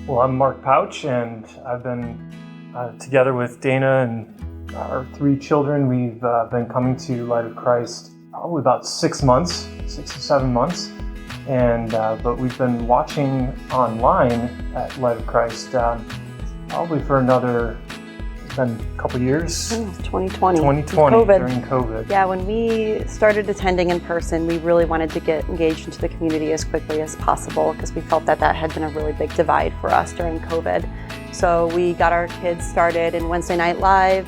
Well, I'm Mark Pautsch, and I've been together with Dana and our 3 children. We've been coming to Light of Christ probably about 6 months, 6 or 7 months, and but we've been watching online at Light of Christ probably for another. It's been a couple years. 2020. 2020 COVID. During COVID. Yeah, when we started attending in person, we really wanted to get engaged into the community as quickly as possible because we felt that had been a really big divide for us during COVID. So we got our kids started in Wednesday Night Live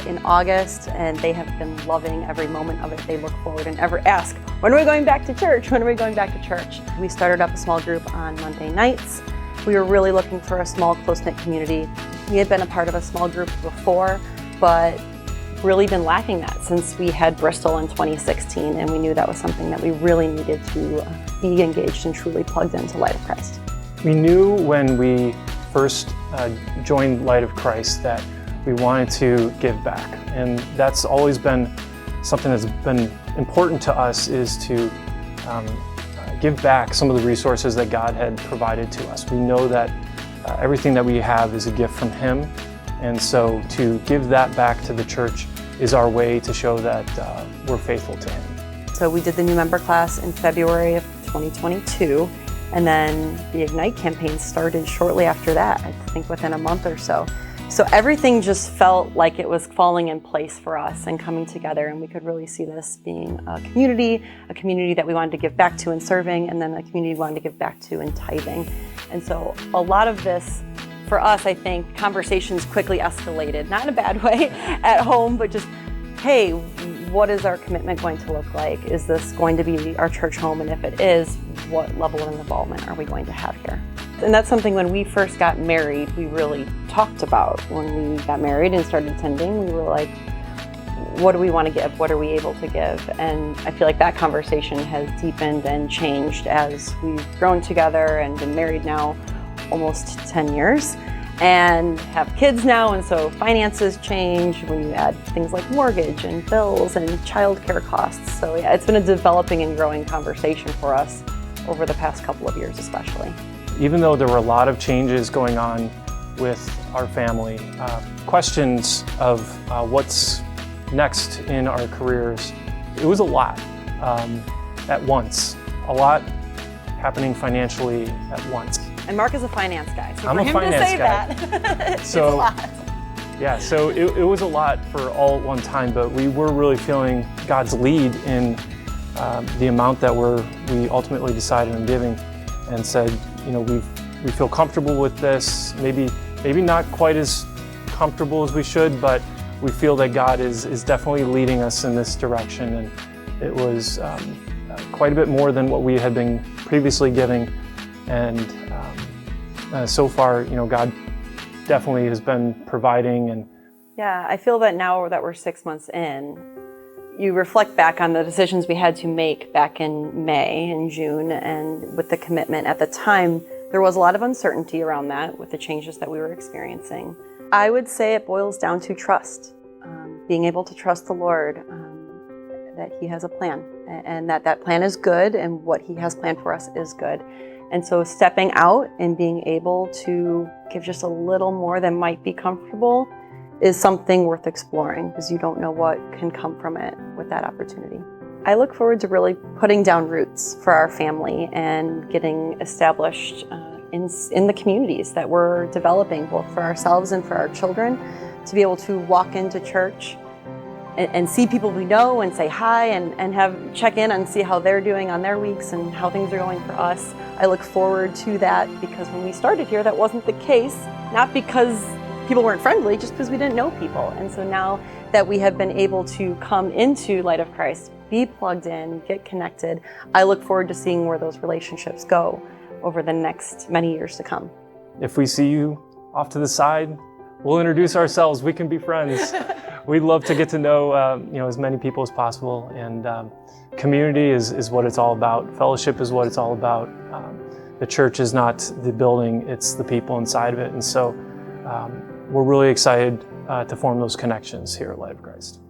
in August, and they have been loving every moment of it. They look forward and ever ask, when are we going back to church? When are we going back to church? We started up a small group on Monday nights. We were really looking for a small, close-knit community. We had been a part of a small group before, but really been lacking that since we had Bristol in 2016, and we knew that was something that we really needed to be engaged and truly plugged into Light of Christ. We knew when we first joined Light of Christ that we wanted to give back, and that's always been something that's been important to us, is to give back some of the resources that God had provided to us. We know that everything that we have is a gift from Him, and so to give that back to the church is our way to show that we're faithful to Him. So we did the new member class in February of 2022, and then the Ignite campaign started shortly after that, I think within a month or so. So everything just felt like it was falling in place for us and coming together, and we could really see this being a community that we wanted to give back to in serving, and then a community we wanted to give back to in tithing. And so a lot of this, for us, I think, conversations quickly escalated, not in a bad way at home, but just, hey, what is our commitment going to look like? Is this going to be our church home? And if it is, what level of involvement are we going to have here? And that's something when we first got married, we really talked about. When we got married and started attending, we were like, what do we want to give? What are we able to give? And I feel like that conversation has deepened and changed as we've grown together and been married now almost 10 years and have kids now. And so finances change when you add things like mortgage and bills and childcare costs. So yeah, it's been a developing and growing conversation for us over the past couple of years especially. Even though there were a lot of changes going on with our family, questions of what's next in our careers, it was a lot at once. A lot happening financially at once. And Mark is a finance guy, so I'm for a him finance to say guy. that, So, it's a lot. Yeah, so it was a lot for all at one time, but we were really feeling God's lead in the amount that we ultimately decided on giving, and said, you know, we feel comfortable with this, maybe not quite as comfortable as we should, but we feel that God is definitely leading us in this direction. And it was quite a bit more than what we had been previously giving, and so far, you know, God definitely has been providing. And yeah, I feel that now that we're 6 months in, you reflect back on the decisions we had to make back in May and June, and with the commitment at the time, there was a lot of uncertainty around that with the changes that we were experiencing. I would say it boils down to trust, being able to trust the Lord, that He has a plan, and that plan is good, and what He has planned for us is good. And so stepping out and being able to give just a little more than might be comfortable is something worth exploring, because you don't know what can come from it with that opportunity. I look forward to really putting down roots for our family and getting established in the communities that we're developing, both for ourselves and for our children, to be able to walk into church and see people we know and say hi and have check in and see how they're doing on their weeks and how things are going for us. I look forward to that, because when we started here, that wasn't the case, not because people weren't friendly, just because we didn't know people. And so now that we have been able to come into Light of Christ, be plugged in, get connected, I look forward to seeing where those relationships go over the next many years to come. if we see you off to the side, we'll introduce ourselves. We can be friends. We'd love to get to know as many people as possible. And community is what it's all about. Fellowship is what it's all about. The church is not the building, it's the people inside of it. And so we're really excited to form those connections here at Light of Christ.